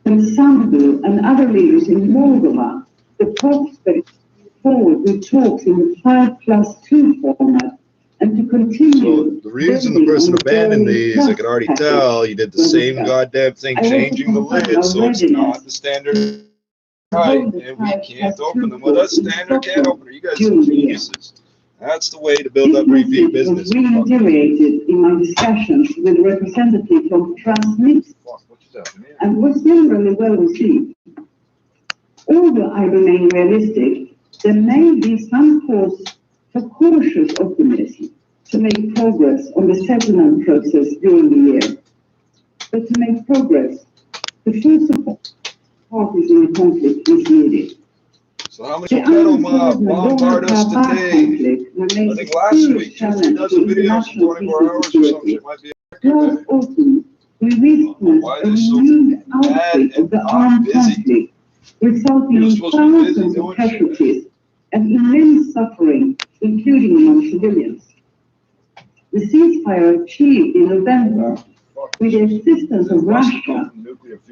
Sambu and other leaders in Moldova, the prospect forward with talks in the 5+2 format and to continue. So the reason the person abandoned these, I could already tell, you did the same goddamn thing, changing the lid, so it's not the standard height, and we can't open them with a standard can opener. You guys are geniuses. That's the way to build up repeat business. This was reiterated in my discussions with representatives from Trippz and was generally well received. Although I remain realistic, there may be some cause for cautious optimism to make progress on the settlement process during the year. But to make progress, the full support parties in the conflict is needed. So how much pedal mob bombard us today? I think last week, Jeffrey does a video for 24 hours or something. It might be last autumn, we witnessed a renewed outbreak of the armed conflict, resulting in thousands of casualties and immense suffering, including among civilians. The ceasefire achieved in November, with the assistance of Russia,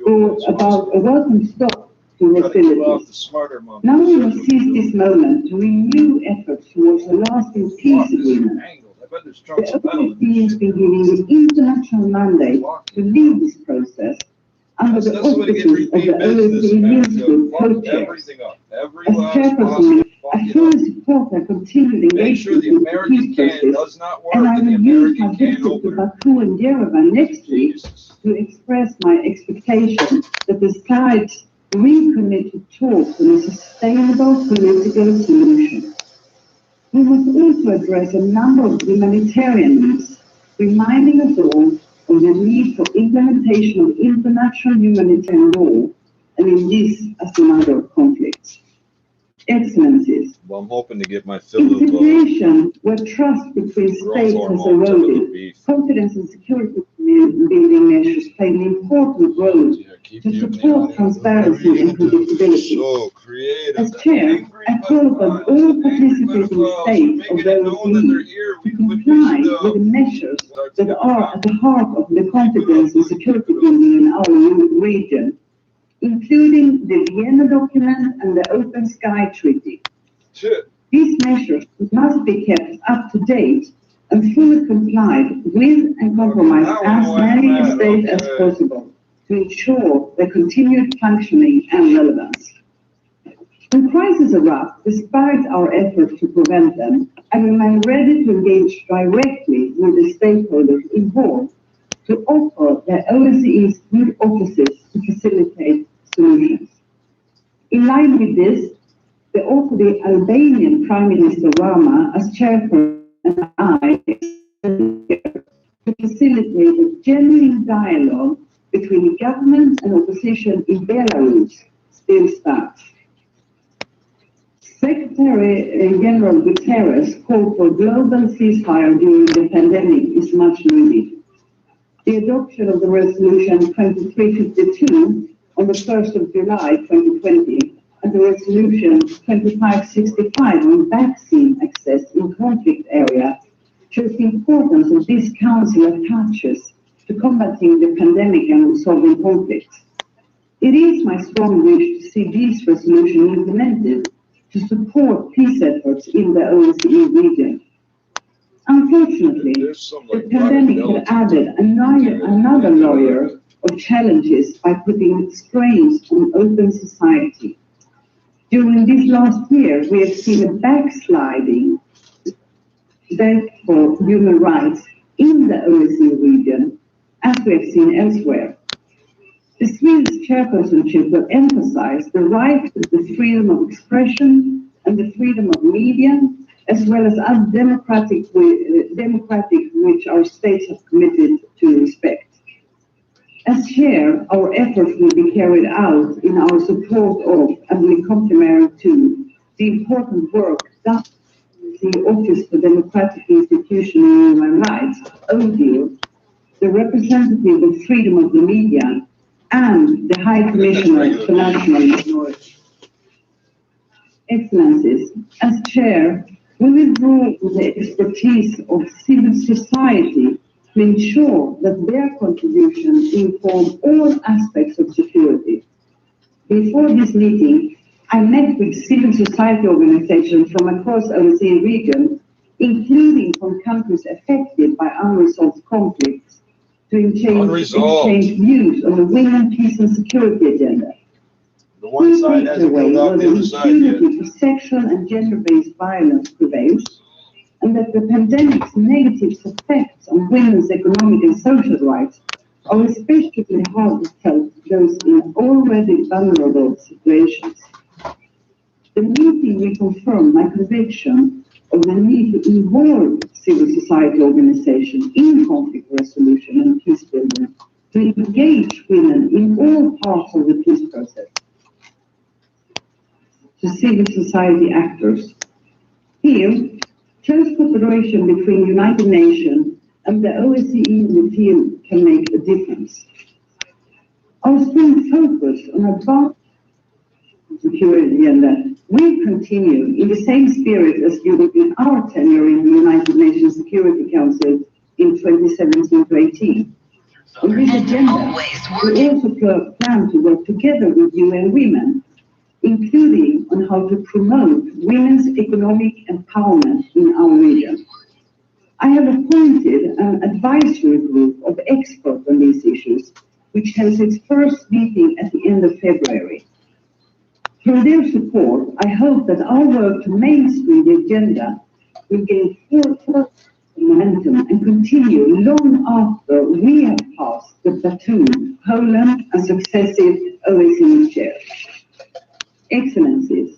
brought about a welcome stop to hostilities. Now we must seize this moment to renew efforts towards a lasting peace agreement. The OSCE has been given the international mandate to lead this process under the auspices of the OSCE Minsk Group co-chairs. As chairperson, I fully support their continued engagement in the peace process, and I will use my visit to Baku and Yerevan next week to express my expectation that the sides recommit to talk on a sustainable political solution. We must also address a number of humanitarian needs, reminding us all of the need for implementation of international humanitarian law, and in this as in other conflicts. Excellencies, well, I'm hoping to get my fill in of a situation where trust between states has eroded, confidence and security building measures play an important role to support transparency and predictability. So creative. As chair, I call upon all participating states of the OSCE to comply with the measures that are at the heart of the confidence and security building in our region, including the Vienna document and the Open Sky Treaty. These measures must be kept up to date and fully complied with and compromise as many states as possible to ensure their continued functioning and relevance. When crises erupt, despite our efforts to prevent them, I remain ready to engage directly with the stakeholders involved to offer their OSCE's good offices to facilitate solutions. In line with this, the Albanian Prime Minister Rama, as chairperson, and I to facilitate a genuine dialogue between government and opposition in Belarus still starts. Secretary General Guterres called for global ceasefire during the pandemic is much needed. The adoption of the resolution 2352 on the 1st of July 2020 and the resolution 2565 on vaccine access in conflict area shows the importance of this council attaches to combating the pandemic and resolving conflicts. It is my strong wish to see this resolution implemented to support peace efforts in the OSCE region. Unfortunately, the pandemic had added another layer of challenges by putting strains on open society. During this last year, we have seen a backsliding for human rights in the OSCE region, as we have seen elsewhere. The Swedish chairpersonship will emphasize the right to the freedom of expression and the freedom of media, as well as other democratic which our states have committed to respect. As chair, our efforts will be carried out in our support of and will complement to the important work done by the Office for Democratic Institutions and Human Rights, ODIHR, the representative of freedom of the media, and the High Commissioner for National Minorities. Excellencies, as chair, we will draw on the expertise of civil society to ensure that their contributions inform all aspects of security. Before this meeting, I met with civil society organizations from across overseas regions, including from countries affected by unresolved conflicts, to exchange views on the women, peace and security agenda. The one side hasn't filled out the other side yet. For sexual and gender-based violence prevails, and that the pandemic's negative effects on women's economic and social rights are especially hard felt those in already vulnerable situations. The meeting reconfirmed my conviction of the need to involve civil society organizations in conflict resolution and peace building, to engage women in all parts of the peace process, to civil society actors. Here, close cooperation between United Nations and the OSCE in the field can make a difference. Our strong focus on advanced security agenda will continue in the same spirit as during our tenure in the United Nations Security Council in 2017 to 18. On this agenda, we also plan to work together with UN Women, including on how to promote women's economic empowerment in our region. I have appointed an advisory group of experts on these issues, which has its first meeting at the end of February. Through their support, I hope that our work to mainstream the agenda will gain further momentum and continue long after we have passed the platoon, Poland, and successive OSCE chairs. Excellencies,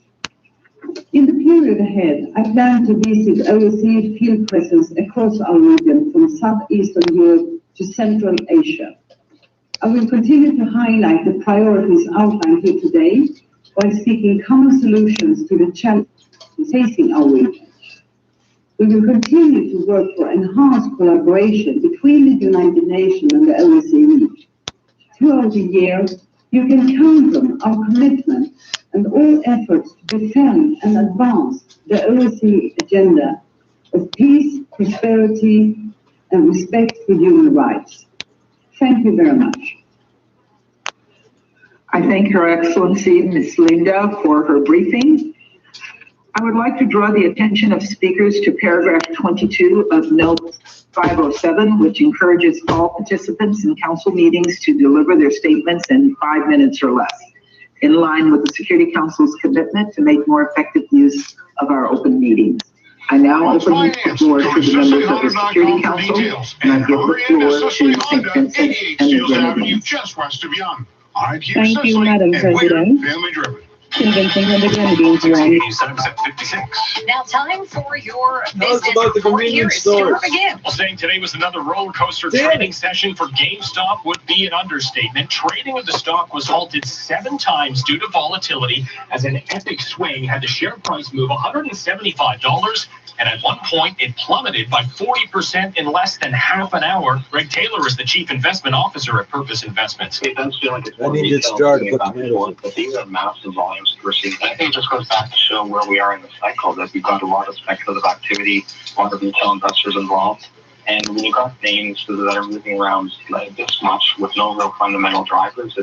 in the period ahead, I plan to visit OSCE field presence across our region from Southeastern Europe to Central Asia. I will continue to highlight the priorities outlined here today while seeking common solutions to the challenges facing our region. We will continue to work for enhanced collaboration between the United Nations and the OSCE. Throughout the year, you can count on our commitment and all efforts to defend and advance the OSCE agenda of peace, prosperity, and respect for human rights. Thank you very much. I thank Her Excellency Ms. Linda for her briefing. I would like to draw the attention of speakers to paragraph 22 of Note 507, which encourages all participants in council meetings to deliver their statements in 5 minutes or less, in line with the Security Council's commitment to make more effective use of our open meetings. I now open the floor to the members of the Security Council, and I give the floor to St. Vincent and the Grenadines. Thank you, Madam President. St. Vincent and the Grenadines, you're on. Now, time for your business about the report. Here convenience is Stuart stores? McGinn. Well, saying today was another roller coaster trading session for GameStop would be an understatement. Trading of the stock was halted 7 times due to volatility as an epic swing had the share price move $175, and at one point it plummeted by 40% in less than half an hour. Greg Taylor is the Chief Investment Officer at Purpose Investments. It does feel like it's I more need to retail start than with about the stores, but these are massive volumes we're seeing. I think it just goes back to show where we are in the cycle, that we've got a lot of speculative activity, a lot of retail investors involved. And when you've got names that are moving around like this much with no real fundamental drivers,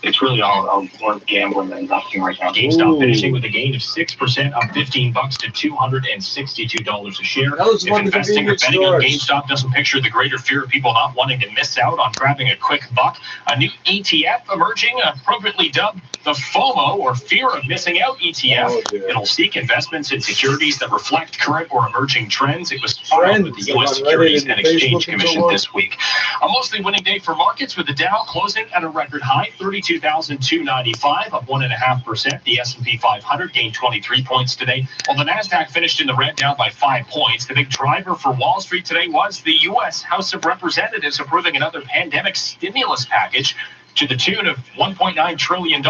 it's really all worth gambling and investing right now. GameStop finishing with a gain of 6%, up $15 to $262 a share. That was If one of the investing or convenience betting on stores. GameStop doesn't picture the greater fear of people not wanting to miss out on grabbing a quick buck, a new ETF emerging, appropriately dubbed the FOMO, or Fear of Missing Out ETF. Oh, dear. It'll seek investments in securities that reflect current or emerging trends. It was filed with the Trends U.S. on Securities Reddit and and Exchange Facebook and so Commission on. this week. A mostly winning day for markets, with the Dow closing at a record high, 32,295, up 1.5%. The S&P 500 gained 23 points today, while the Nasdaq finished in the red, down by 5 points. The big driver for Wall Street today was the U.S. House of Representatives approving another pandemic stimulus package to the tune of $1.9 trillion.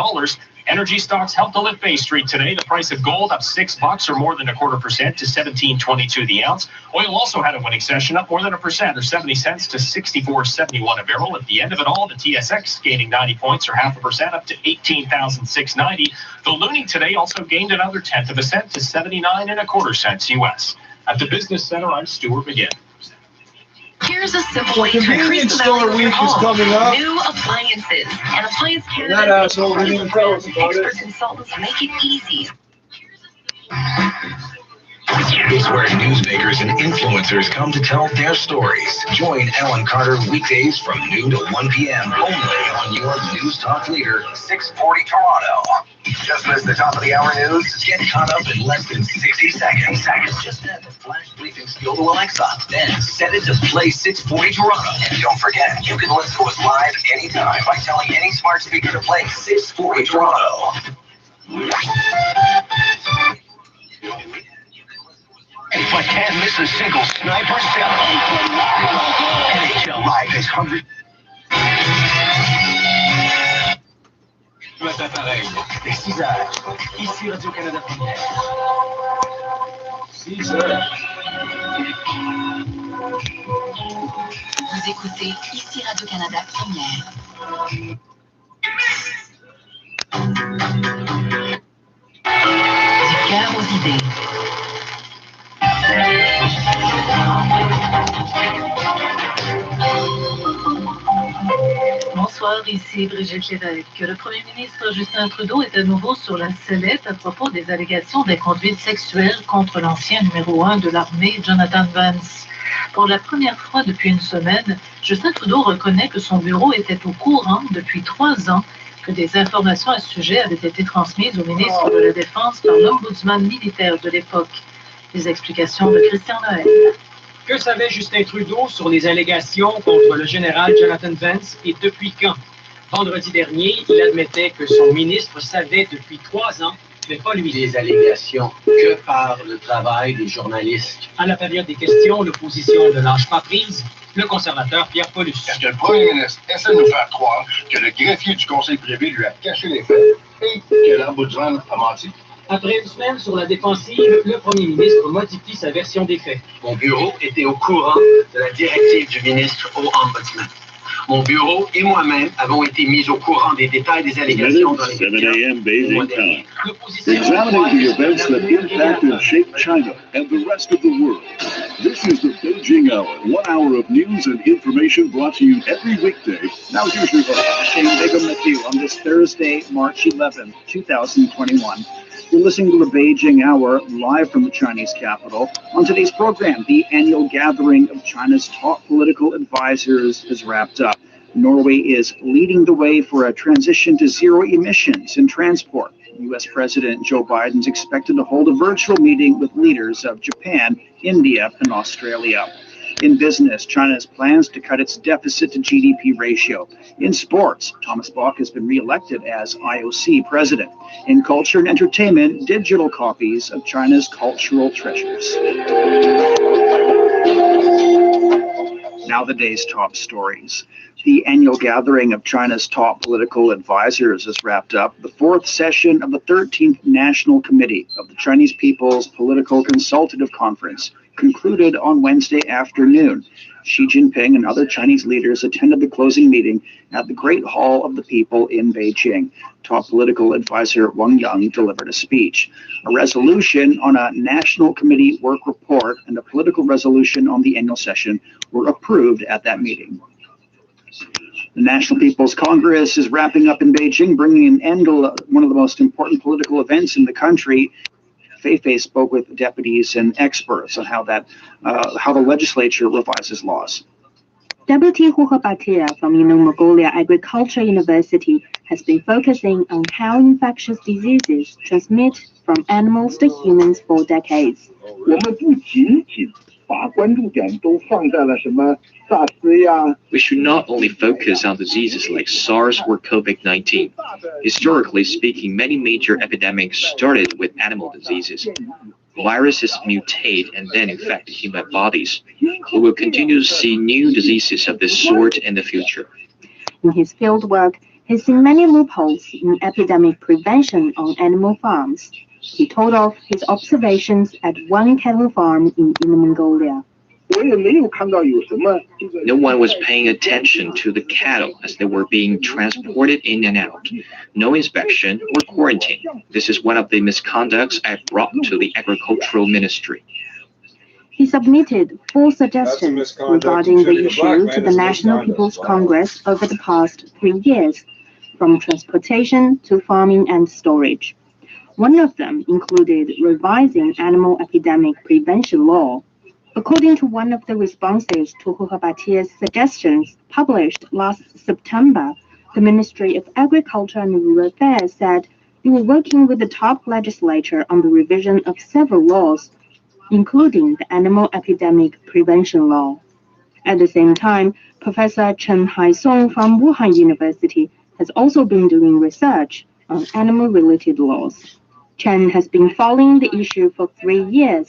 Energy stocks helped to lift Bay Street today. The price of gold up $6 or more than 0.25% to $17.22 the ounce. Oil also had a winning session, up more than 1% or 70 cents to $64.71 a barrel. At the end of it all, the TSX gaining 90 points or 0.5% up to 18,690. The loonie today also gained another 1/10 cent to 79.25 cents US. At the Business Center, I'm Stuart McGinn. Here's a simple way to increase Convenience the value store of your week is home. coming up. New appliances. And Appliance Canada That asshole didn't even tell us about expert it. consultants make it easy. It's where newsmakers and influencers come to tell their stories. Join Alan Carter weekdays from noon to 1 p.m. only on your News Talk leader, 640 Toronto. Just missed the top of the hour news? Get caught up in less than 60 seconds. Just add the flash briefing skill to Alexa, then set it to play 640 Toronto. And don't forget, you can listen to us live anytime by telling any smart speaker to play 640 Toronto. But can't miss a single sniper cell. NHL Live has hundreds. C'est 6 heures. Ici Radio-Canada Première. 6 heures. Vous écoutez ici Radio-Canada Première. Du cœur aux idées. Bonsoir, ici Brigitte Lévesque. Le premier ministre Justin Trudeau est à nouveau sur la sellette à propos des allégations d'inconduite sexuelle contre l'ancien numéro 1 de l'armée, Jonathan Vance. Pour la première fois depuis une semaine, Justin Trudeau reconnaît que son bureau était au courant depuis 3 ans que des informations à ce sujet avaient été transmises au ministre de la Défense par l'ombudsman militaire de l'époque. Les explications de Christian Noël. Que savait Justin Trudeau sur les allégations contre le général Jonathan Vance et depuis quand? Vendredi dernier, il admettait que son ministre savait depuis 3 ans, mais pas lui. Les allégations que par le travail des journalistes. À la période des questions, l'opposition ne lâche pas prise. Le conservateur Pierre Paulus. Est-ce que le premier ministre essaie de nous faire croire que le greffier du conseil privé lui a caché les faits et que l'ombudsman a menti? Après une semaine sur la défensive, le premier ministre modifie sa version des faits. Mon bureau était au courant de la directive du ministre au ombudsman. Mon bureau et moi-même avons été mis au courant des détails des allégations dans les 7 a.m. Beijing time. L'opposition Examining the events that impacted and shaped China and the rest of the world. This is the Beijing Hour, 1 hour of news and information brought to you every weekday. Now here's your host, Shane Bigum on this Thursday, March 11th, 2021. You're listening to the Beijing Hour, live from the Chinese capital. On today's program, the annual gathering of China's top political advisors is wrapped up. Norway is leading the way for a transition to zero emissions in transport. U.S. President Joe Biden is expected to hold a virtual meeting with leaders of Japan, India, and Australia. In business, China's plans to cut its deficit to GDP ratio. In sports, Thomas Bach has been re-elected as IOC president. In culture and entertainment, digital copies of China's cultural treasures. Now the day's top stories. The annual gathering of China's top political advisors is wrapped up. The 4th session of the 13th National Committee of the Chinese People's Political Consultative Conference concluded on Wednesday afternoon. Xi Jinping and other Chinese leaders attended the closing meeting at the Great Hall of the People in Beijing. Top political advisor Wang Yang delivered a speech. A resolution on a National Committee work report and a political resolution on the annual session were approved at that meeting. The National People's Congress is wrapping up in Beijing, bringing an end to one of the most important political events in the country. Fei spoke with deputies and experts on how the legislature revises laws. Deputy Huhe Batia from Inner Mongolia Agriculture University has been focusing on how infectious diseases transmit from animals to humans for decades. We should not only focus on diseases like SARS or COVID-19. Historically speaking, many major epidemics started with animal diseases. Viruses mutate and then infect human bodies. We will continue to see new diseases of this sort in the future. In his fieldwork, he's seen many loopholes in epidemic prevention on animal farms. He told of his observations at one cattle farm in Inner Mongolia. No one was paying attention to the cattle as they were being transported in and out. No inspection or quarantine. This is one of the misconducts I've brought to the Agricultural Ministry. He submitted 4 suggestions regarding the issue to the National People's Congress over the past 3 years, from transportation to farming and storage. One of them included revising animal epidemic prevention law. According to one of the responses to Huhebatie's suggestions published last September, the Ministry of Agriculture and Rural Affairs said they were working with the top legislature on the revision of several laws, including the Animal Epidemic Prevention Law. At the same time, Professor Chen Haisong from Wuhan University has also been doing research on animal-related laws. Chen has been following the issue for 3 years.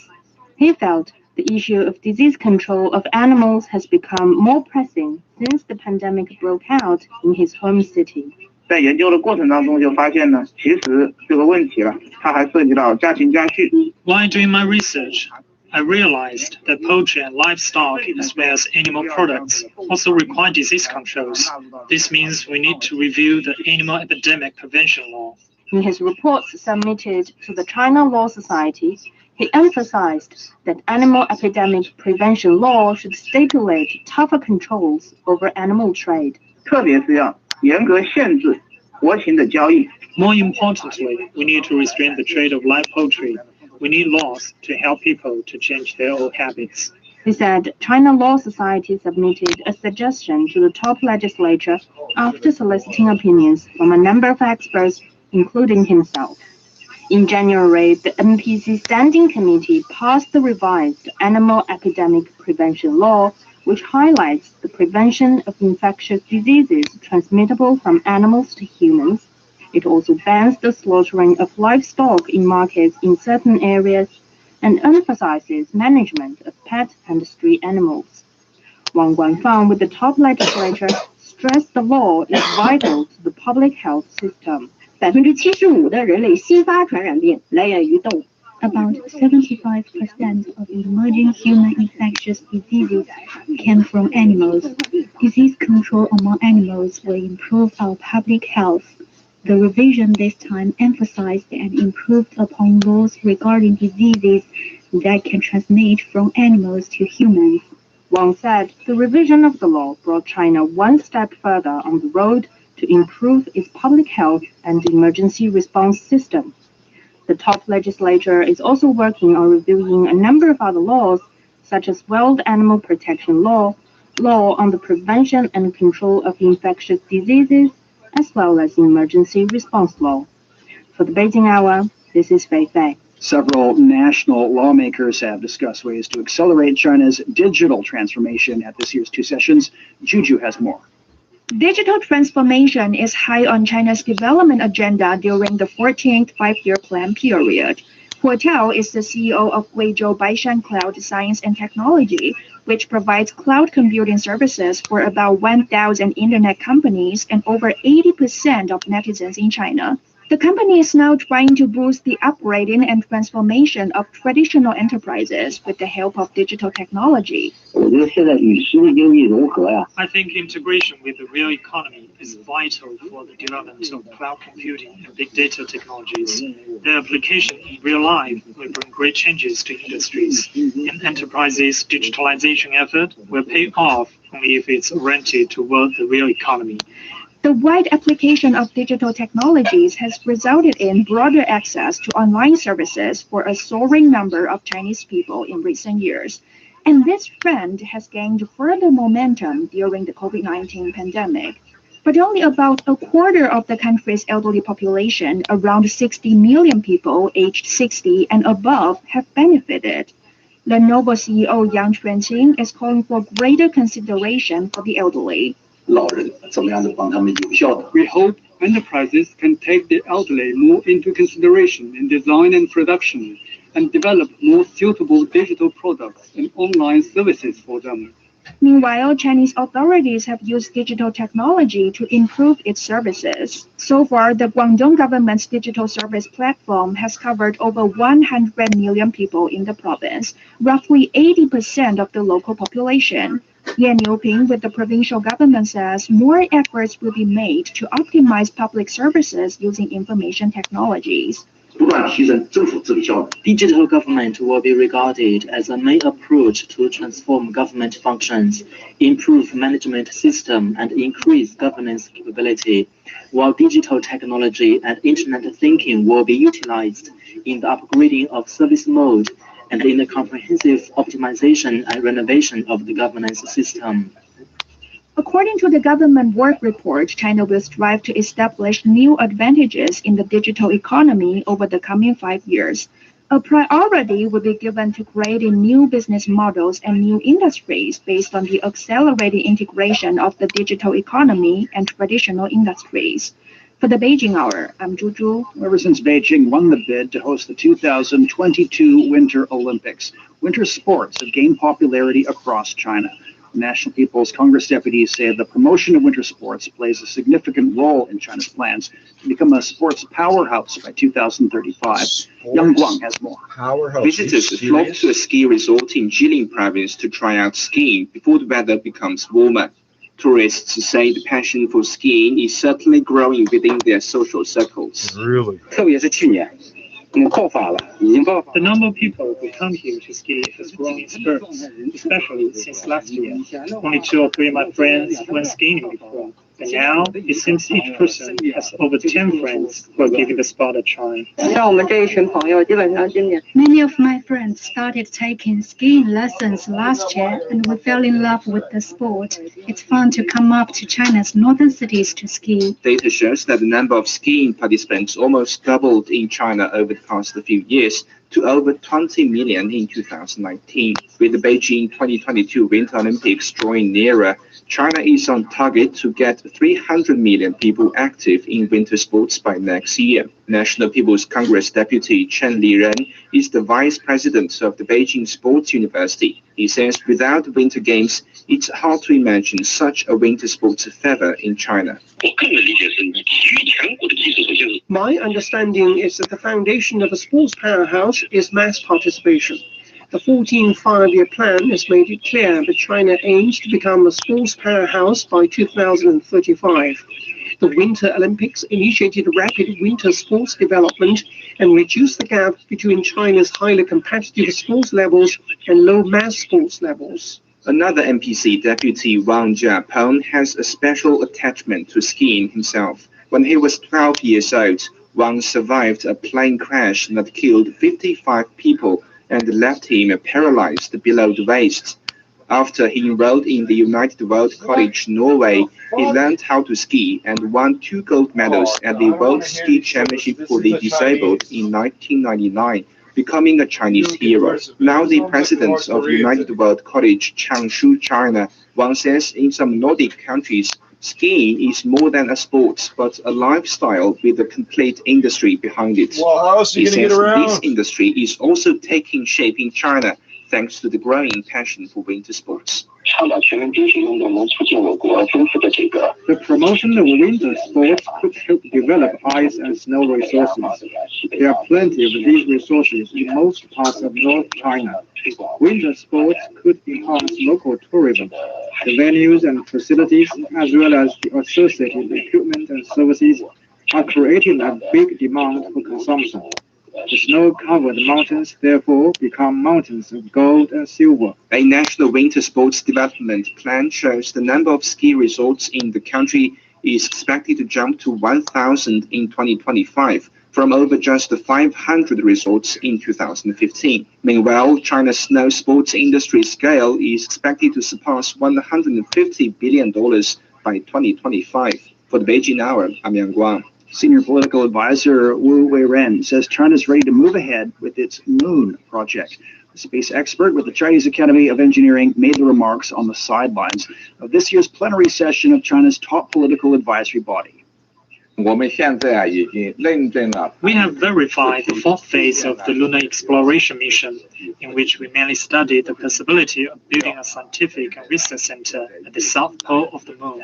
He felt the issue of disease control of animals has become more pressing since the pandemic broke out in his home city. 在研究的过程当中就发现呢，其实这个问题了，它还涉及到家禽家畜。 While doing my research, I realized that poultry and livestock, as well as animal products, also require disease controls. This means we need to review the Animal Epidemic Prevention Law. In his reports submitted to the China Law Society, he emphasized that animal epidemic prevention law should stipulate tougher controls over animal trade. 特别是要严格限制活禽的交易。 More importantly, we need to restrain the trade of live poultry. We need laws to help people to change their old habits. He said China Law Society submitted a suggestion to the top legislature after soliciting opinions from a number of experts, including himself. In January, the NPC Standing Committee passed the revised Animal Epidemic Prevention Law, which highlights the prevention of infectious diseases transmittable from animals to humans. It also bans the slaughtering of livestock in markets in certain areas and emphasizes management of pet and street animals. Wang Guanfang, with the top legislature, stressed the law is vital to the public health system. 75%的人类新发传染病来源于动物。About 75% of emerging human infectious diseases came from animals. Disease control among animals will improve our public health. The revision this time emphasized and improved upon laws regarding diseases that can transmit from animals to humans. Wang said the revision of the law brought China one step further on the road to improve its public health and emergency response system. The top legislature is also working on reviewing a number of other laws, such as Wild Animal Protection Law, Law on the Prevention and Control of Infectious Diseases, as well as Emergency Response Law. For the Beijing Hour, this is Fei Fei. Several national lawmakers have discussed ways to accelerate China's digital transformation at this year's 2 sessions. Juju has more. Digital transformation is high on China's development agenda during the 14th five-year plan period. Hu Tiao is the CEO of Guizhou Baishan Cloud Science and Technology, which provides cloud computing services for about 1,000 internet companies and over 80% of netizens in China. The company is now trying to boost the upgrading and transformation of traditional enterprises with the help of digital technology. I think integration with the real economy is vital for the development of cloud computing and big data technologies. Their application in real life will bring great changes to industries. An enterprise's digitalization effort will pay off only if it's oriented toward the real economy. The wide application of digital technologies has resulted in broader access to online services for a soaring number of Chinese people in recent years. And this trend has gained further momentum during the COVID-19 pandemic. But only about a quarter of the country's elderly population, around 60 million people aged 60 and above, have benefited. Lenovo CEO Yang Chuanqing is calling for greater consideration for the elderly. We hope enterprises can take the elderly more into consideration in design and production and develop more suitable digital products and online services for them. Meanwhile, Chinese authorities have used digital technology to improve its services. So far, the Guangdong government's digital service platform has covered over 100 million people in the province, roughly 80% of the local population. Yan Niuping with the provincial government says more efforts will be made to optimize public services using information technologies. Digital government will be regarded as a main approach to transform government functions, improve management system, and increase governance capability, while digital technology and internet thinking will be utilized in the upgrading of service mode and in the comprehensive optimization and renovation of the governance system. According to the government work report, China will strive to establish new advantages in the digital economy over the coming 5 years. A priority will be given to creating new business models and new industries based on the accelerated integration of the digital economy and traditional industries. For the Beijing Hour, I'm Zhu Zhu. Ever since Beijing won the bid to host the 2022 Winter Olympics, winter sports have gained popularity across China. National People's Congress deputies say the promotion of winter sports plays a significant role in China's plans to become a sports powerhouse by 2035. Yang Guang has more. Visitors flock to a ski resort in Jilin province to try out skiing before the weather becomes warmer. Tourists say the passion for skiing is certainly growing within their social circles. Really? The number of people who come here to ski has grown in spurts, especially since last year. Only 2 or 3 of my friends went skiing before, but now it seems each person has over 10 friends who are giving the sport a try. Many of my friends started taking skiing lessons last year, and we fell in love with the sport. It's fun to come up to China's northern cities to ski. Data shows that the number of skiing participants almost doubled in China over the past few years to over 20 million in 2019. With the Beijing 2022 Winter Olympics drawing nearer, China is on target to get 300 million people active in winter sports by next year. National People's Congress Deputy Chen Liren is the vice president of the Beijing Sports University. He says without the Winter Games, it's hard to imagine such a winter sports fever in China. My understanding is that the foundation of a sports powerhouse is mass participation. The 14th five-year plan has made it clear that China aims to become a sports powerhouse by 2035. The Winter Olympics initiated rapid winter sports development and reduced the gap between China's highly competitive sports levels and low mass sports levels. Another NPC deputy, Wang Jiapeng, has a special attachment to skiing himself. When he was 12 years old, Wang survived a plane crash that killed 55 people and left him paralyzed below the waist. After he enrolled in the United World College, Norway, he learned how to ski and won 2 gold medals at the World Ski Championship for the Disabled in 1999, becoming a Chinese hero. Now the president of United World College, Changshu, China, Wang says in some Nordic countries, skiing is more than a sport, but a lifestyle with a complete industry behind it. Well, how else are you He going to says get around? this industry is also taking shape in China, thanks to the growing passion for winter sports. The promotion of winter sports could help develop ice and snow resources. There are plenty of these resources in most parts of North China. Winter sports could enhance local tourism. The venues and facilities, as well as the associated equipment and services, are creating a big demand for consumption. The snow-covered mountains therefore become mountains of gold and silver. A national winter sports development plan shows the number of ski resorts in the country is expected to jump to 1,000 in 2025, from over just 500 resorts in 2015. Meanwhile, China's snow sports industry scale is expected to surpass $150 billion by 2025. For the Beijing Hour, I'm Yang Guang. Senior political advisor Wu Weiren says China is ready to move ahead with its Moon project. The space expert with the Chinese Academy of Engineering made the remarks on the sidelines of this year's plenary session of China's top political advisory body. We have verified the 4th phase of the lunar exploration mission, in which we mainly studied the possibility of building a scientific and research center at the south pole of the moon.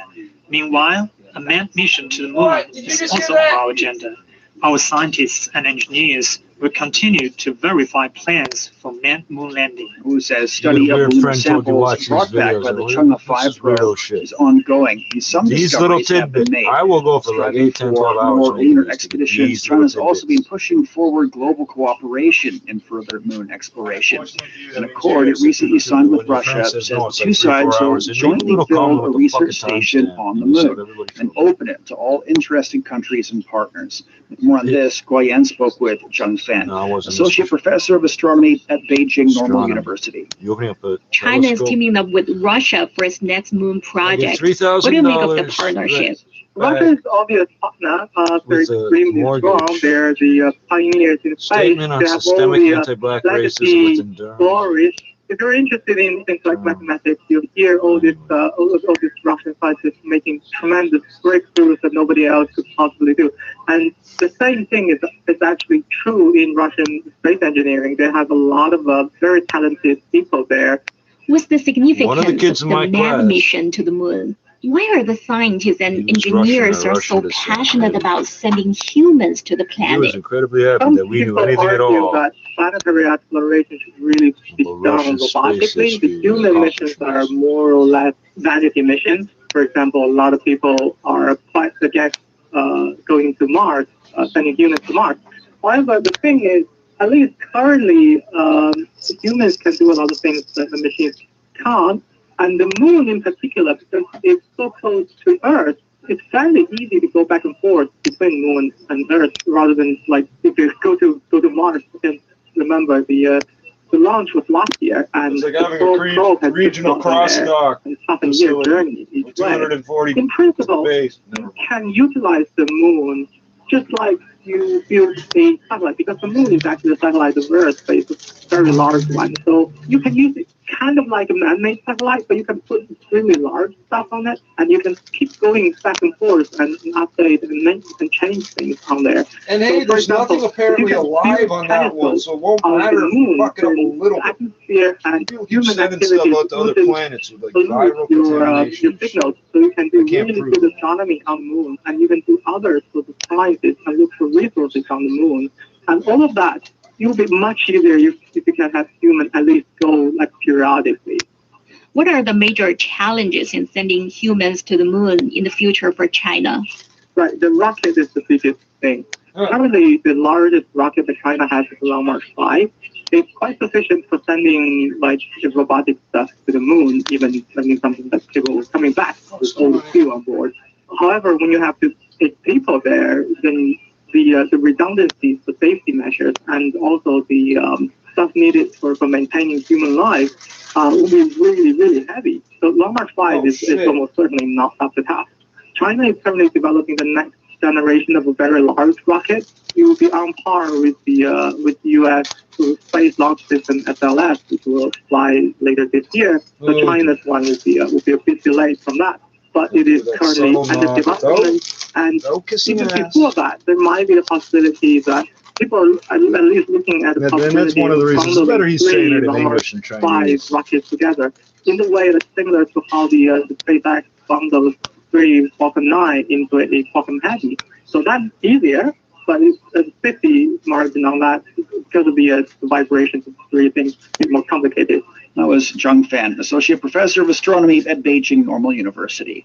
Meanwhile, a manned mission to the moon is also on our agenda. Our scientists and engineers will continue to verify plans for from moon landing. Who says study of lunar samples brought back by the Chang'e 5 probe is ongoing, and some discoveries have been made. I will go for like 8, 10, 12 hours. More lunar expeditions. China's also been pushing forward global cooperation in further moon exploration. An accord it recently signed with Russia says the two sides will jointly build a research station on the moon and open it to all interested countries and partners. More on this, Guoyan spoke with Zheng Fan, Associate Professor of Astronomy at Beijing Normal University. China is teaming up with Russia for its next moon project. What do you make of the partnership? Russia is obvious partner. They're extremely strong. They're the pioneers in space. They have all the legacy glories. If you're interested in things like mathematics, you'll hear all these Russian scientists making tremendous breakthroughs that nobody else could possibly do. And the same thing is actually true in Russian space engineering. They have a lot of very talented people there. What's the significance of the manned mission to the moon? Why are the scientists and engineers so passionate about sending humans to the planet? He was incredibly happy that we knew anything at all. That planetary exploration should really be done robotically. The human missions are more or less vanity missions. For example, a lot of people are quite against going to Mars, sending humans to Mars. However, the thing is, at least currently, humans can do a lot of things that the machines can't. And the moon in particular, because it's so close to Earth, it's fairly easy to go back and forth between moon and Earth, rather than like if you go to Mars. And remember, the launch was last year, and it's like having a regional cross-dock journey each way. In principle, you can utilize the moon just like you build a satellite, because the moon is actually a satellite of Earth, but it's a very large one. So you can use it kind of like a man-made satellite, but you can put extremely large stuff on it, and you can keep going back and forth and update and change things on there. And hey, so, there's nothing apparently alive on that one, so it won't matter fucking up a little bit. Atmosphere and human activity about the other planets with like viral contamination. Your signals, so you can do really good astronomy on the moon, and you can do other sort of sciences and look for resources on the moon, and all of that. It will be much easier if you can have humans at least go like periodically. What are the major challenges in sending humans to the moon in the future for China? Right, the rocket is the biggest thing. Currently, the largest rocket that China has is the Long March 5. It's quite sufficient for sending like the robotic stuff to the moon, even sending something that's capable of coming back with all the fuel on board. However, when you have to take people there, then the redundancies, the safety measures, and also the stuff needed for maintaining human life will be really, really heavy. So Long March 5 is almost certainly not up to task. China is currently developing the next generation of a very large rocket. It will be on par with the U.S. Space Launch System SLS, which will fly later this year. So China's one will be a bit delayed from that. But it is currently under development, and even before that, there might be a possibility that people are at least looking at the possibility that's one of the reasons. It's better he's saying it in English and Chinese. 5 rockets together in the way that's similar to how the SpaceX bundles 3 Falcon 9 into a Falcon Heavy. So that's easier, but it's a safety margin on that because of the vibrations of 3 things. It's more complicated. That was Zheng Fan, Associate Professor of Astronomy at Beijing Normal University.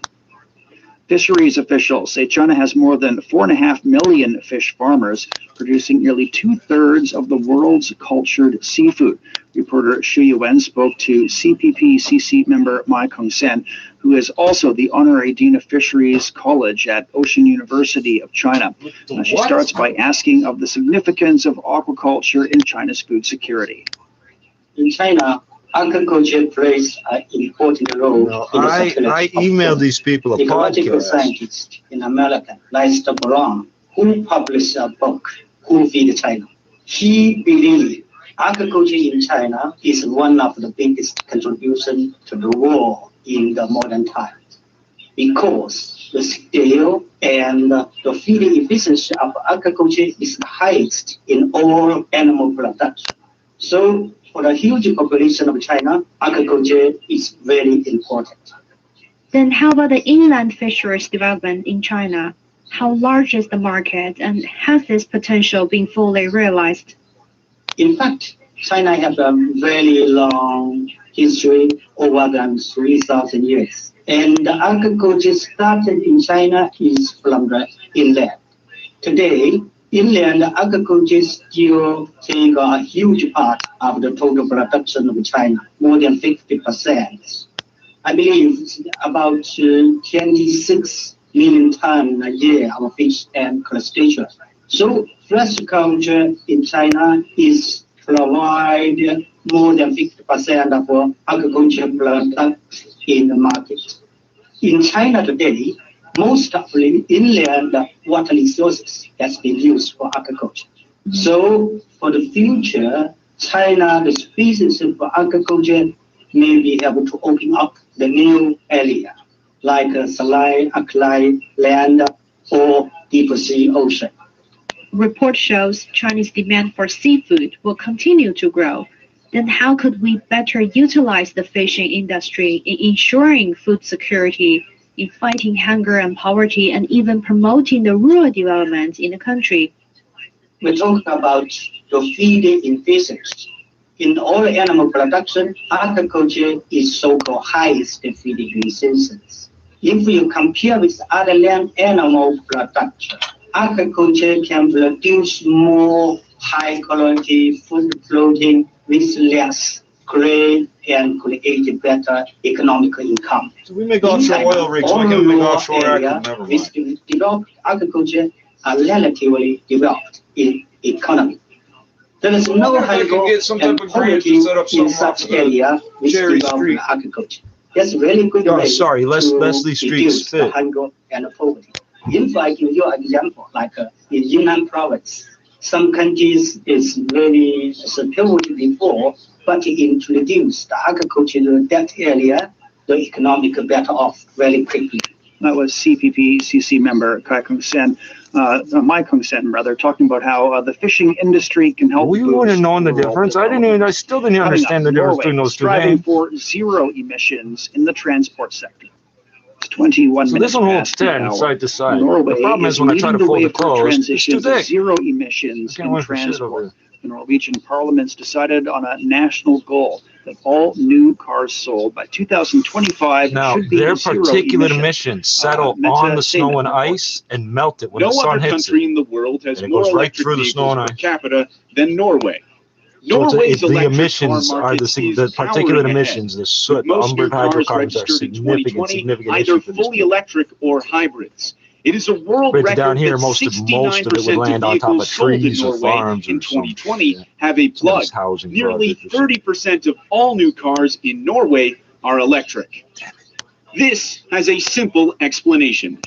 Fisheries officials say China has more than 4.5 million fish farmers, producing nearly 2/3 of the world's cultured seafood. Reporter Xu Yuan spoke to CPP-CC member Mai Kongsen, who is also the Honorary Dean of Fisheries College at Ocean University of China. She starts by asking of the significance of aquaculture in China's food security. In China, agriculture plays an important role in the supply. I emailed these people a ecological podcast. Scientist in America, Lester Brown, who published a book, Who Feed China. He believes agriculture in China is one of the biggest contributions to the world in the modern times, because the scale and the feeding efficiency of agriculture is the highest in all animal production. So for the huge population of China, agriculture is very important. Then how about the inland fisheries development in China? How large is the market, and has this potential been fully realized? In fact, China has a very long history, over than 3,000 years. And the agriculture started in China is from the inland. Today, inland agriculture still take a huge part of the total production of China, more than 50%. I believe about 26 million tons a year of fish and crustaceans. So fresh culture in China is provide more than 50% of agricultural products in the market. In China today, most of the inland water resources has been used for agriculture. So for the future, China, the species of agriculture may be able to open up the new area, like saline, alkaline land, or deep sea ocean. Report shows Chinese demand for seafood will continue to grow. Then how could we better utilize the fishing industry in ensuring food security, in fighting hunger and poverty, and even promoting the rural development in the country? We talk about the feeding in fishes. In all animal production, agriculture is so-called highest feeding resources. If you compare with other land animal production, agriculture can produce more high-quality food protein with less grain and create better economic income. So we make offshore oil rigs. Why can't we make offshore agriculture? Never mind. With developed agriculture are relatively developed in economy. There is no hunger and poverty in such area with developed agriculture. That's really good way sorry, Leslie to reduce the hunger and poverty. If I give you an example, like in Yunnan province, some countries is very secure before, but introduce the agriculture in that area, the economic better off very quickly. That was CPP-CC member Kai Kung-sen, Mai Kung-sen rather, talking about how the fishing industry can help. We wouldn't have known the difference. I still didn't understand the difference between those two names. Striving for zero emissions in the transport sector. It's 21 so minutes. This one holds 10 side to side. The problem is when I try to fold it closed, it's too thick. Zero emissions in transport. The Norwegian Parliament's decided on a national goal that all new cars sold by 2025 should be their zero particulate emissions settle on the snow and ice and melt it when the sun hits it. No other country in the world has more electric vehicles per capita than Norway. The emissions are the particulate emissions, the soot, the umbered hydrocarbons are significant either fully electric or hybrids. It is a world record down here, that most of 69% it would land on top of trees or farms in 2020 have a plug. Nearly 30% of all new cars in Norway are electric. This has a simple explanation: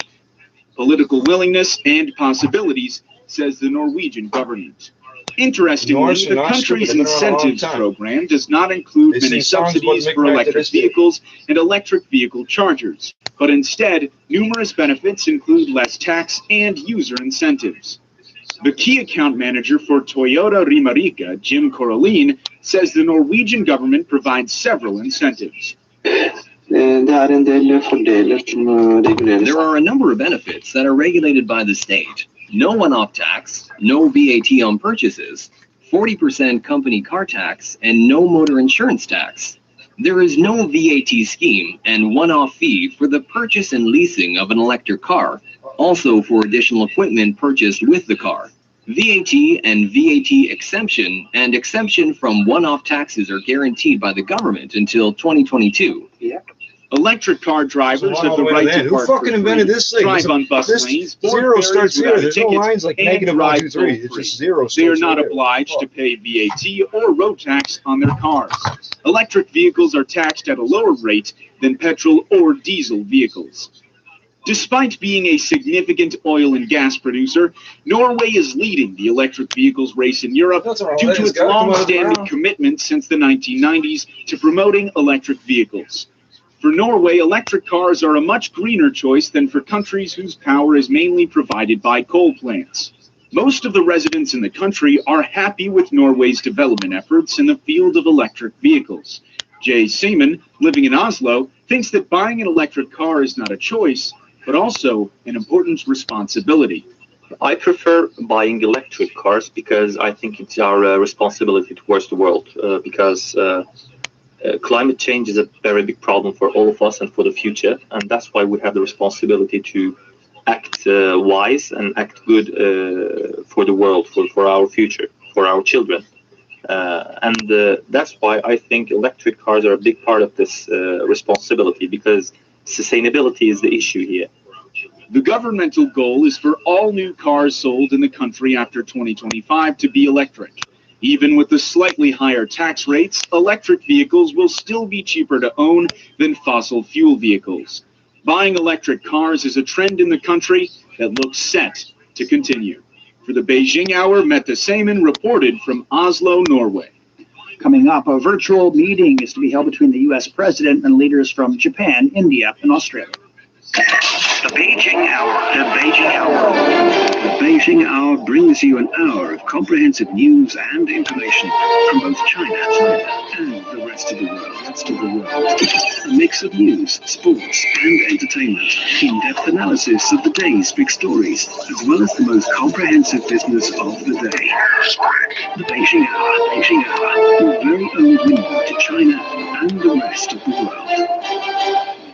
political willingness and possibilities, says the Norwegian government. Interestingly, the country's incentives program does not include many subsidies for electric vehicles and electric vehicle chargers, but instead, numerous benefits include less tax and user incentives. The key account manager for Toyota Rimarika, Jim Coralline, says the Norwegian government provides several incentives. There are a number of benefits that are regulated by the state. No one-off tax, no VAT on purchases, 40% company car tax, and no motor insurance tax. There is no VAT scheme and one-off fee for the purchase and leasing of an electric car, also for additional equipment purchased with the car. VAT and VAT exemption and exemption from one-off taxes are guaranteed by the government until 2022. Yeah. Electric car drivers have the right to park for free, drive on bus lanes, zero starts here. There's no lines like and -1, 2, 3. It's just zero. They are not obliged to pay VAT or road tax on their cars. Electric vehicles are taxed at a lower rate than petrol or diesel vehicles. Despite being a significant oil and gas producer, Norway is leading the electric vehicles race in Europe due to its long-standing commitment since the 1990s to promoting electric vehicles. For Norway, electric cars are a much greener choice than for countries whose power is mainly provided by coal plants. Most of the residents in the country are happy with Norway's development efforts in the field of electric vehicles. Jay Seaman, living in Oslo, thinks that buying an electric car is not a choice, but also an important responsibility. I prefer buying electric cars because I think it's our responsibility towards the world. Because climate change is a very big problem for all of us and for the future, and that's why we have the responsibility to act wise and act good for the world, for our future, for our children. And that's why I think electric cars are a big part of this responsibility, because sustainability is the issue here. The governmental goal is for all new cars sold in the country after 2025 to be electric. Even with the slightly higher tax rates, electric vehicles will still be cheaper to own than fossil fuel vehicles. Buying electric cars is a trend in the country that looks set to continue. For the Beijing Hour, Mette Seaman reported from Oslo, Norway. Coming up, a virtual meeting is to be held between the U.S. president and leaders from Japan, India, and Australia. The Beijing Hour. The Beijing Hour. The Beijing Hour brings you an hour of comprehensive news and information from both China and the rest of the world. A mix of news, sports, and entertainment. In-depth analysis of the day's big stories, as well as the most comprehensive business of the day. The Beijing Hour. Beijing Hour. Your very own window to China and the rest of the world.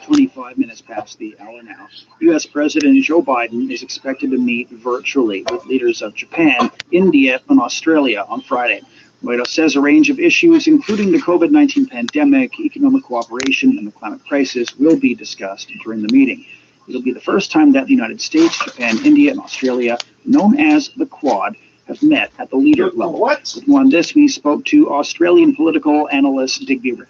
25 minutes past the hour now. U.S. President Joe Biden is expected to meet virtually with leaders of Japan, India, and Australia on Friday. White House says a range of issues, including the COVID-19 pandemic, economic cooperation, and the climate crisis, will be discussed during the meeting. It'll be the first time that the United States, Japan, India, and Australia, known as the Quad, have met at the leader level. With more on this, we spoke to Australian political analyst Digby Rinn.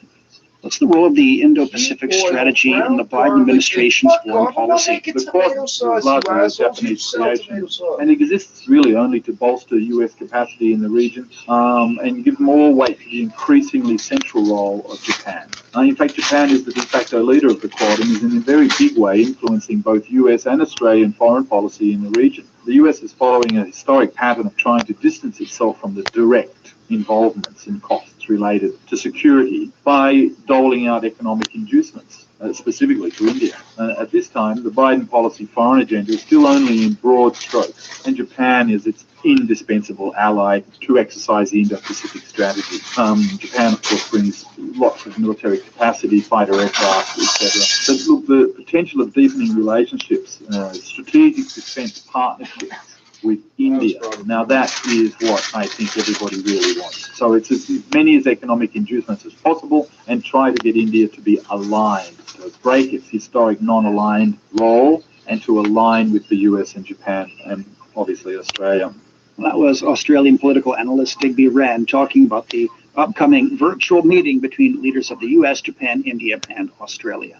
What's the role of the Indo-Pacific strategy in the Biden administration's foreign policy? The Quad is largely a Japanese creation and exists really only to bolster US capacity in the region and give more weight to the increasingly central role of Japan. In fact, Japan is the de facto leader of the Quad and is in a very big way influencing both US and Australian foreign policy in the region. The US is following a historic pattern of trying to distance itself from the direct involvements and costs related to security by doling out economic inducements, specifically to India. At this time, the Biden policy foreign agenda is still only in broad strokes, and Japan is its indispensable ally to exercise the Indo-Pacific strategy. Japan, of course, brings lots of military capacity, fighter aircraft, etc. But look, the potential of deepening relationships, strategic defense partnerships with India. Now that is what I think everybody really wants. So it's as many as economic inducements as possible and try to get India to be aligned, to break its historic non-aligned role and to align with the US and Japan and obviously Australia. That was Australian political analyst Digby Rinn talking about the upcoming virtual meeting between leaders of the US, Japan, India, and Australia.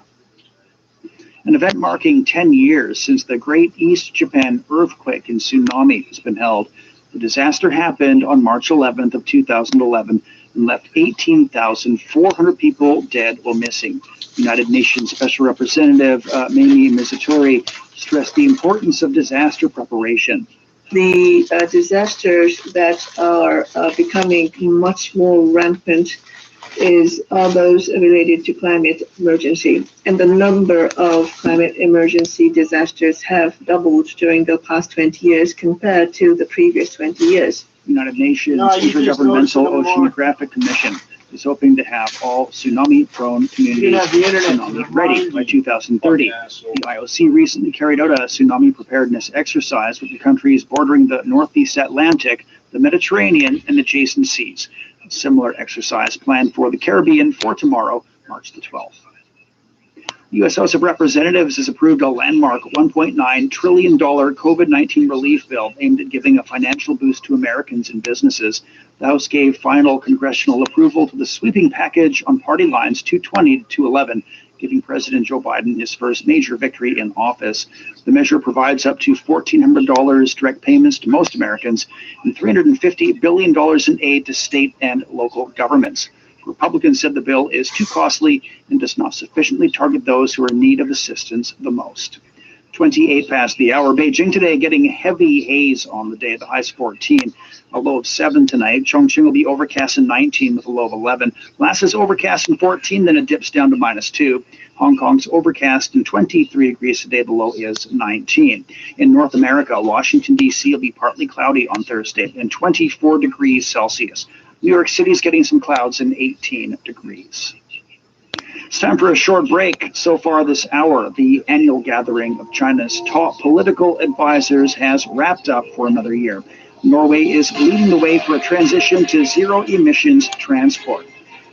An event marking 10 years since the Great East Japan earthquake and tsunami has been held. The disaster happened on March 11th of 2011 and left 18,400 people dead or missing. United Nations Special Representative Mamie Mizutori stressed the importance of disaster preparation. The disasters that are becoming much more rampant are those related to climate emergency. And the number of climate emergency disasters have doubled during the past 20 years compared to the previous 20 years. United Nations Intergovernmental Oceanographic Commission is hoping to have all tsunami-prone communities tsunami ready by 2030. The IOC recently carried out a tsunami preparedness exercise with the countries bordering the Northeast Atlantic, the Mediterranean, and adjacent seas. A similar exercise planned for the Caribbean for tomorrow, March the 12th. The U.S. House of Representatives has approved a landmark $1.9 trillion COVID-19 relief bill aimed at giving a financial boost to Americans and businesses. The House gave final congressional approval to the sweeping package on party lines 220 to 211, giving President Joe Biden his first major victory in office. The measure provides up to $1,400 direct payments to most Americans and $350 billion in aid to state and local governments. Republicans said the bill is too costly and does not sufficiently target those who are in need of assistance the most. 28 past the hour. Beijing today getting heavy haze on the day. The high's 14, a low of 7 tonight. Chongqing will be overcast in 19 with a low of 11. Lhasa overcast in 14, then it dips down to -2. Hong Kong's overcast in 23 degrees today. The low is 19. In North America, Washington, D.C. will be partly cloudy on Thursday and 24 degrees Celsius. New York City is getting some clouds in 18 degrees. It's time for a short break. So far this hour, the annual gathering of China's top political advisors has wrapped up for another year. Norway is leading the way for a transition to zero-emissions transport.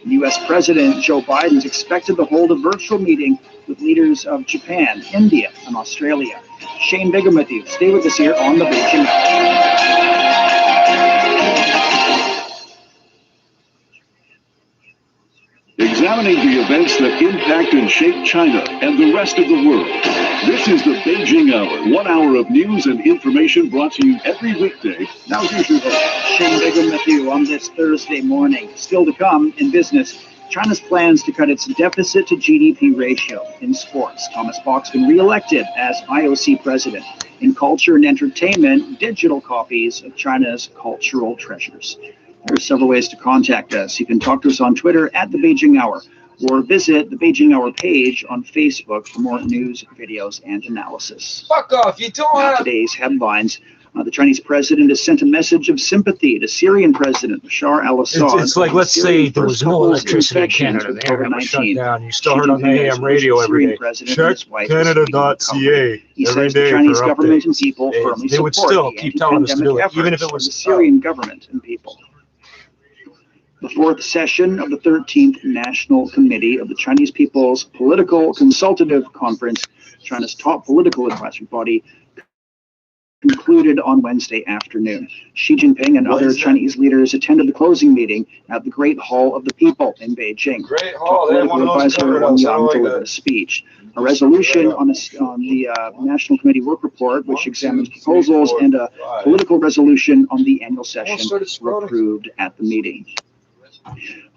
U.S. President Joe Biden is expected to hold a virtual meeting with leaders of Japan, India, and Australia. Shane Bigham with you. Stay with us here on the Beijing Hour. Examining the events that impact and shape China and the rest of the world. This is the Beijing Hour, 1 hour of news and information brought to you every weekday. Now here's your host, Shane Bigham with you on this Thursday morning. Still to come in business, China's plans to cut its deficit to GDP ratio. In sports, Thomas Bach's been re-elected as IOC president. In culture and entertainment, digital copies of China's cultural treasures. There are several ways to contact us. You can talk to us on Twitter at The Beijing Hour or visit the Beijing Hour page on Facebook for more news, videos, and analysis. Fuck off, you don't have... Today's headlines. The Chinese president has sent a message of sympathy to Syrian President Bashar al-Assad. It's like, let's say there was no electricity in Canada. The internet was shut down. You still heard on the AM radio every day. Check Canada.ca every day Chinese for government and updates. people firmly They would support still the keep telling us to do it, anti-pandemic even if it efforts was of the Syrian government and people. The fourth session of the 13th National Committee of the Chinese People's Political Consultative Conference, China's top political advisory body, concluded on Wednesday afternoon. Xi Jinping and other Chinese leaders attended the closing meeting at the Great Hall of the People in Beijing. Great Hall, Political advisor Wang Yang delivered a speech. A resolution on the National Committee work report, which examines proposals, and a political resolution on the annual session were approved at the meeting.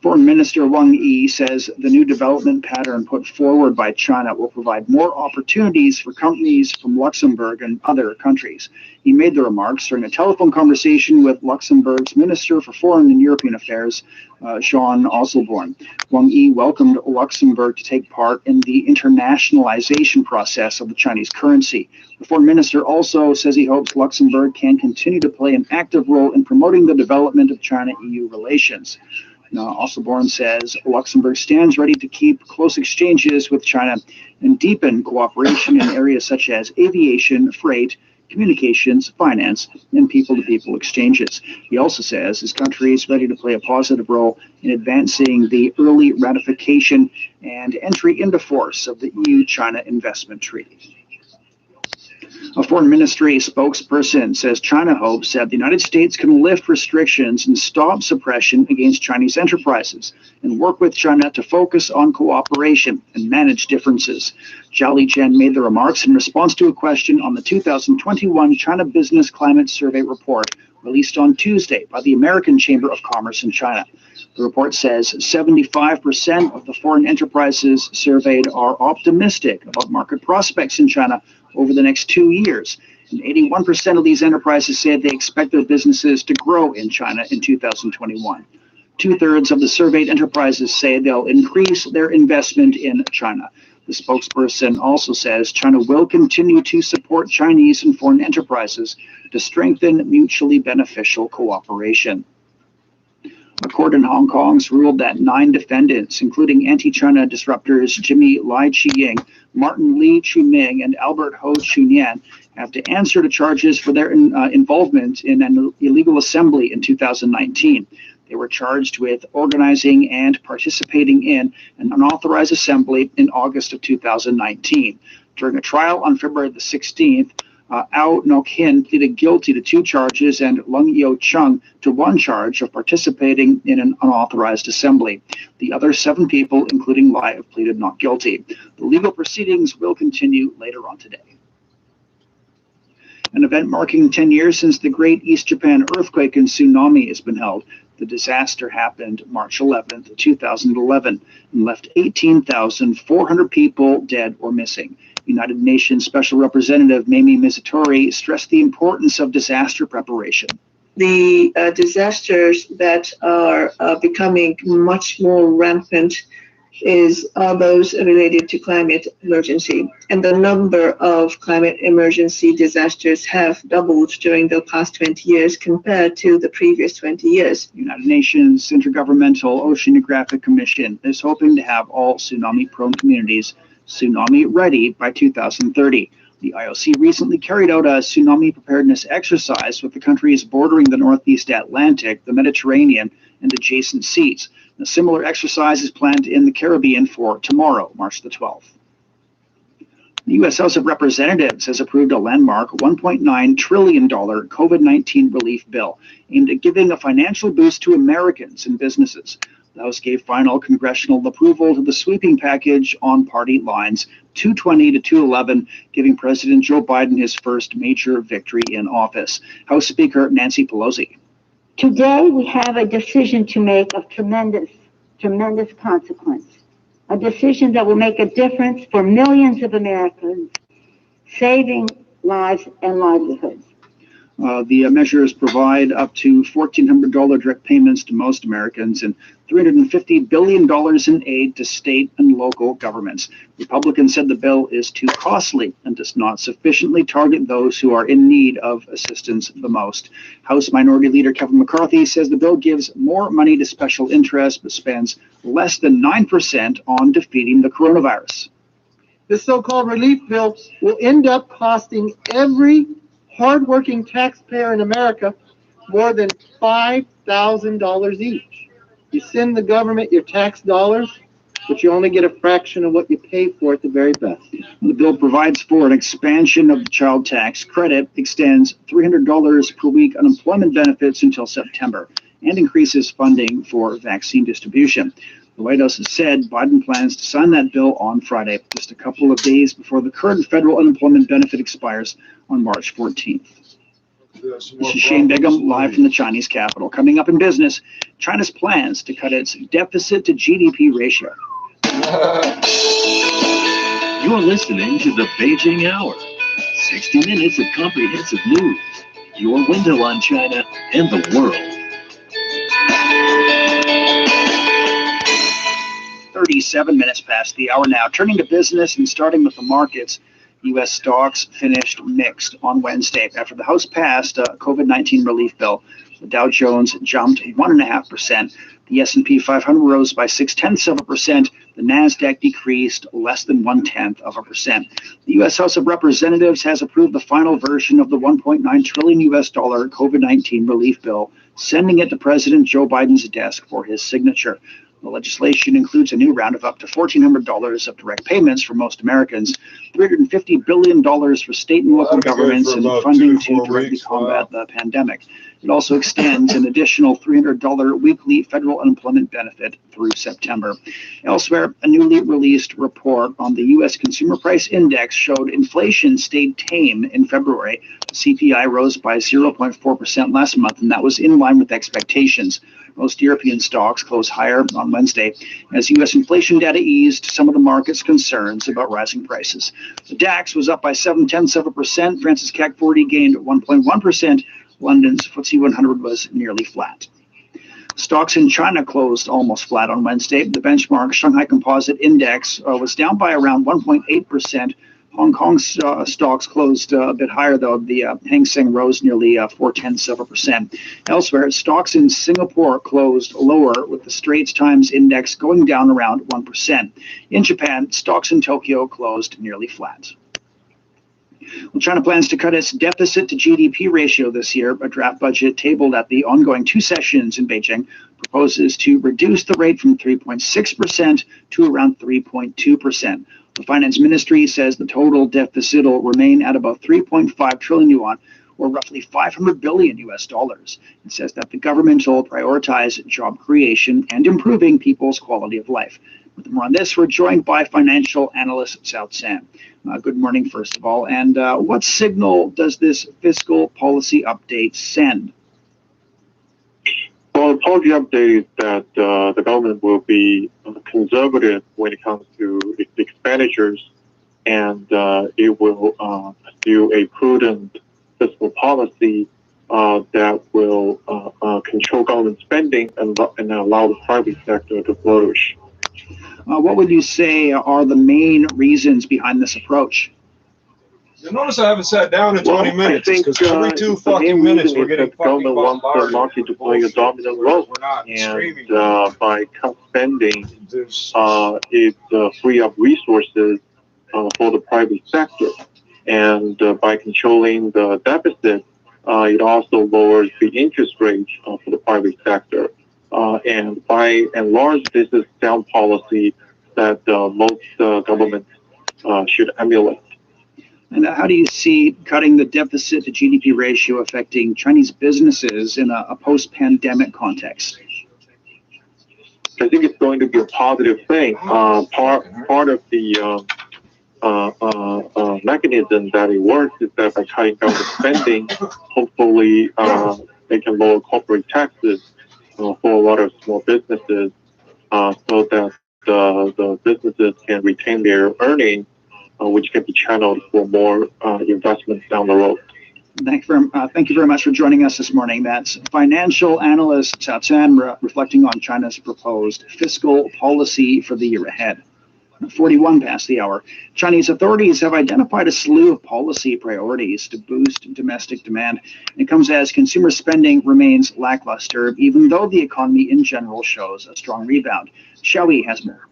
Foreign Minister Wang Yi says the new development pattern put forward by China will provide more opportunities for companies from Luxembourg and other countries. He made the remarks during a telephone conversation with Luxembourg's Minister for Foreign and European Affairs, Jean Osselborn. Wang Yi welcomed Luxembourg to take part in the internationalization process of the Chinese currency. The foreign minister also says he hopes Luxembourg can continue to play an active role in promoting the development of China-EU relations. Now, Osselborn says Luxembourg stands ready to keep close exchanges with China and deepen cooperation in areas such as aviation, freight, communications, finance, and people-to-people exchanges. He also says his country is ready to play a positive role in advancing the early ratification and entry into force of the EU-China Investment Treaty. A foreign ministry spokesperson says China hopes that the United States can lift restrictions and stop suppression against Chinese enterprises and work with China to focus on cooperation and manage differences. Zhao Lijian made the remarks in response to a question on the 2021 China Business Climate Survey report released on Tuesday by the American Chamber of Commerce in China. The report says 75% of the foreign enterprises surveyed are optimistic about market prospects in China over the next 2 years. And 81% of these enterprises said they expect their businesses to grow in China in 2021. 2/3 of the surveyed enterprises say they'll increase their investment in China. The spokesperson also says China will continue to support Chinese and foreign enterprises to strengthen mutually beneficial cooperation. A court in Hong Kong's ruled that 9 defendants, including anti-China disruptors Jimmy Lai Chi-ying, Martin Li Chu-ming, and Albert Ho Chu-nian, have to answer to charges for their involvement in an illegal assembly in 2019. They were charged with organizing and participating in an unauthorized assembly in August of 2019. During a trial on February the 16th, Ao Nok-hin pleaded guilty to 2 charges and Lung Yo-chung to 1 charge of participating in an unauthorized assembly. The other 7 people, including Lai, have pleaded not guilty. The legal proceedings will continue later on today. An event marking 10 years since the Great East Japan earthquake and tsunami has been held. The disaster happened March 11th, 2011, and left 18,400 people dead or missing. United Nations Special Representative Mamie Mizratori stressed the importance of disaster preparation. The disasters that are becoming much more rampant are those related to climate emergency. And the number of climate emergency disasters have doubled during the past 20 years compared to the previous 20 years. United Nations Intergovernmental Oceanographic Commission is hoping to have all tsunami-prone communities tsunami ready by 2030. The IOC recently carried out a tsunami preparedness exercise with the countries bordering the Northeast Atlantic, the Mediterranean, and adjacent seas. A similar exercise is planned in the Caribbean for tomorrow, March the 12th. The U.S. House of Representatives has approved a landmark $1.9 trillion COVID-19 relief bill aimed at giving a financial boost to Americans and businesses. The House gave final congressional approval to the sweeping package on party lines, 220 to 211, giving President Joe Biden his first major victory in office. House Speaker Nancy Pelosi. Today, we have a decision to make of tremendous consequence, a decision that will make a difference for millions of Americans, saving lives and livelihoods. The measures provide up to $1,400 direct payments to most Americans and $350 billion in aid to state and local governments. Republicans said the bill is too costly and does not sufficiently target those who are in need of assistance the most. House Minority Leader Kevin McCarthy says the bill gives more money to special interests but spends less than 9% on defeating the coronavirus. This so-called relief bill will end up costing every hardworking taxpayer in America more than $5,000 each. You send the government your tax dollars, but you only get a fraction of what you pay for at the very best. The bill provides for an expansion of the child tax credit, extends $300 per week unemployment benefits until September, and increases funding for vaccine distribution. The White House has said Biden plans to sign that bill on Friday, just a couple of days before the current federal unemployment benefit expires on March 14th. This is Shane Bigham, live from the Chinese capital. Coming up in business, China's plans to cut its deficit to GDP ratio. You're listening to the Beijing Hour, 60 minutes of comprehensive news, your window on China and the world. 37 minutes past the hour now. Turning to business and starting with the markets, U.S. stocks finished mixed on Wednesday after the House passed a COVID-19 relief bill. The Dow Jones jumped 1.5%. The S&P 500 rose by 0.6%. The Nasdaq decreased less than 0.1%. The U.S. House of Representatives has approved the final version of the $1.9 trillion COVID-19 relief bill, sending it to President Joe Biden's desk for his signature. The legislation includes a new round of up to $1,400 of direct payments for most Americans, $350 billion for state and local governments, and funding to directly combat the pandemic. It also extends an additional $300 weekly federal unemployment benefit through September. Elsewhere, a newly released report on the U.S. Consumer Price Index showed inflation stayed tame in February. The CPI rose by 0.4% last month, and that was in line with expectations. Most European stocks closed higher on Wednesday as U.S. inflation data eased some of the market's concerns about rising prices. The DAX was up by 0.7%. France's CAC 40 gained 1.1%. London's FTSE 100 was nearly flat. Stocks in China closed almost flat on Wednesday. The benchmark Shanghai Composite Index was down by around 1.8%. Hong Kong's stocks closed a bit higher, though. The Hang Seng rose nearly 0.4%. Elsewhere, stocks in Singapore closed lower, with the Straits Times Index going down around 1%. In Japan, stocks in Tokyo closed nearly flat. Well, China plans to cut its deficit to GDP ratio this year. A draft budget tabled at the ongoing two sessions in Beijing proposes to reduce the rate from 3.6% to around 3.2%. The finance ministry says the total deficit will remain at about 3.5 trillion yuan, or roughly $500 billion. It says that the government will prioritize job creation and improving people's quality of life. With more on this, we're joined by financial analyst Cao San. Good morning, first of all. And what signal does this fiscal policy update send? Well, the policy update is that the government will be conservative when it comes to its expenditures and it will pursue a prudent fiscal policy that will control government spending and allow the private sector to flourish. What would you say are the main reasons behind this approach? You notice I haven't sat down in 20 minutes because every 2 fucking minutes we're getting fucking wants the market to play a dominant role, and by cut spending, it free up resources for the private sector, and by controlling the deficit, it also lowers the interest rate for the private sector, and by and large, this is sound policy that most governments should emulate. And how do you see cutting the deficit to GDP ratio affecting Chinese businesses in a post-pandemic context? I think it's going to be a positive thing. Part of the mechanism that it works is that by cutting down the spending, hopefully they can lower corporate taxes for a lot of small businesses, so that the businesses can retain their earnings, which can be channeled for more investments down the road. Thank you very much for joining us this morning. That's financial analyst Cao Chen reflecting on China's proposed fiscal policy for the year ahead. 41 past the hour. Chinese authorities have identified a slew of policy priorities to boost domestic demand. It comes as consumer spending remains lackluster, even though the economy in general shows a strong rebound. Xiaoyi has more.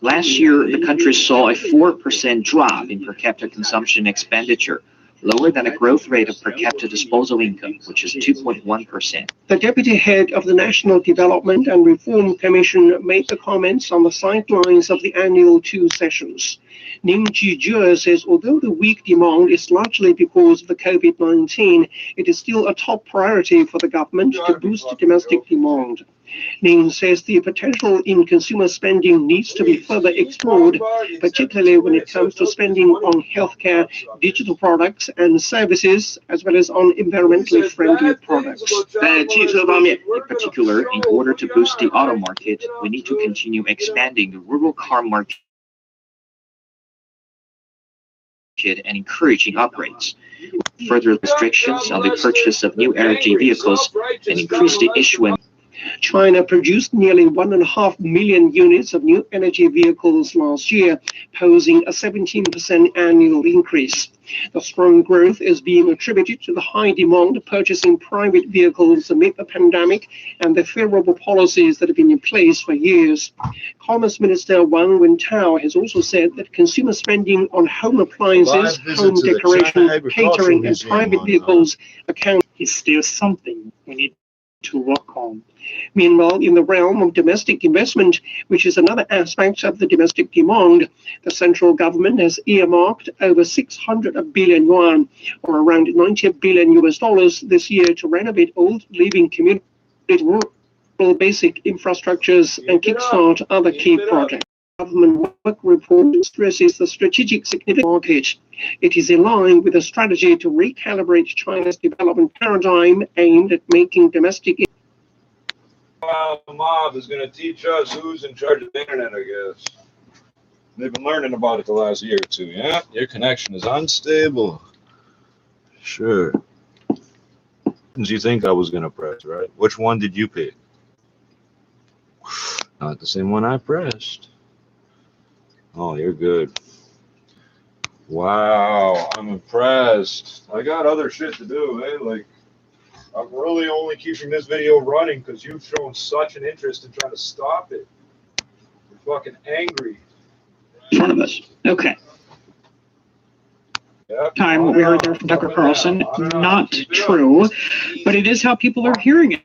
Last year, the country saw a 4% drop in per capita consumption expenditure, lower than a growth rate of per capita disposable income, which is 2.1%. The deputy head of the National Development and Reform Commission made the comments on the sidelines of the annual 2 sessions. Ning Jizhe says although the weak demand is largely because of the COVID-19, it is still a top priority for the government to boost domestic demand. Ning says the potential in consumer spending needs to be further explored, particularly when it comes to spending on healthcare, digital products and services, as well as on environmentally friendly products. In particular, in order to boost the auto market, we need to continue expanding the rural car market and encouraging upgrades. Further restrictions on the purchase of new energy vehicles and increase the issuance. China produced nearly 1.5 million units of new energy vehicles last year, posing a 17% annual increase. The strong growth is being attributed to the high demand purchasing private vehicles amid the pandemic and the favorable policies that have been in place for years. Commerce Minister Wang Wentao has also said that consumer spending on home appliances, home decoration, catering, and private vehicles account. Is still something we need to work on. Meanwhile, in the realm of domestic investment, which is another aspect of the domestic demand, the central government has earmarked over 600 billion yuan, or around $90 billion this year, to renovate old living communities, rural basic infrastructures, and kickstart other key projects. Government work report stresses the strategic significance of the market. It is in line with a strategy to recalibrate China's development paradigm aimed at making domestic. The mob is going to teach us who's in charge of the internet, I guess. They've been learning about it the last year or 2, yeah? Your connection is unstable. Sure. Did you think I was going to press, right? Which one did you pick? Not the same one I pressed. Oh, you're good. Wow, I'm impressed. I got other shit to do, eh? Like, I'm really only keeping this video running because you've shown such an interest in trying to stop it. You're fucking angry. In front of us. Okay. Yep. Time, what we heard there from Tucker Carlson, not true, but it is how people are hearing it.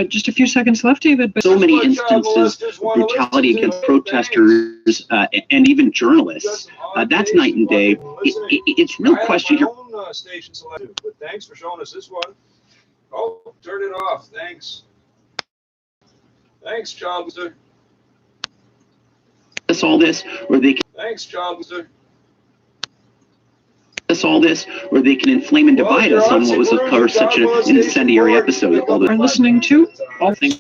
Just a few seconds left, David. But so many instances of brutality against protesters and even journalists. That's night and day. It's real question here. But thanks for showing us this one. Oh, turn it off. Thanks. Thanks, Childster. That's all this, where they can. Thanks, Childster. That's all this, where they can inflame and divide us on what was, of course, such an incendiary episode. Are listening to all things.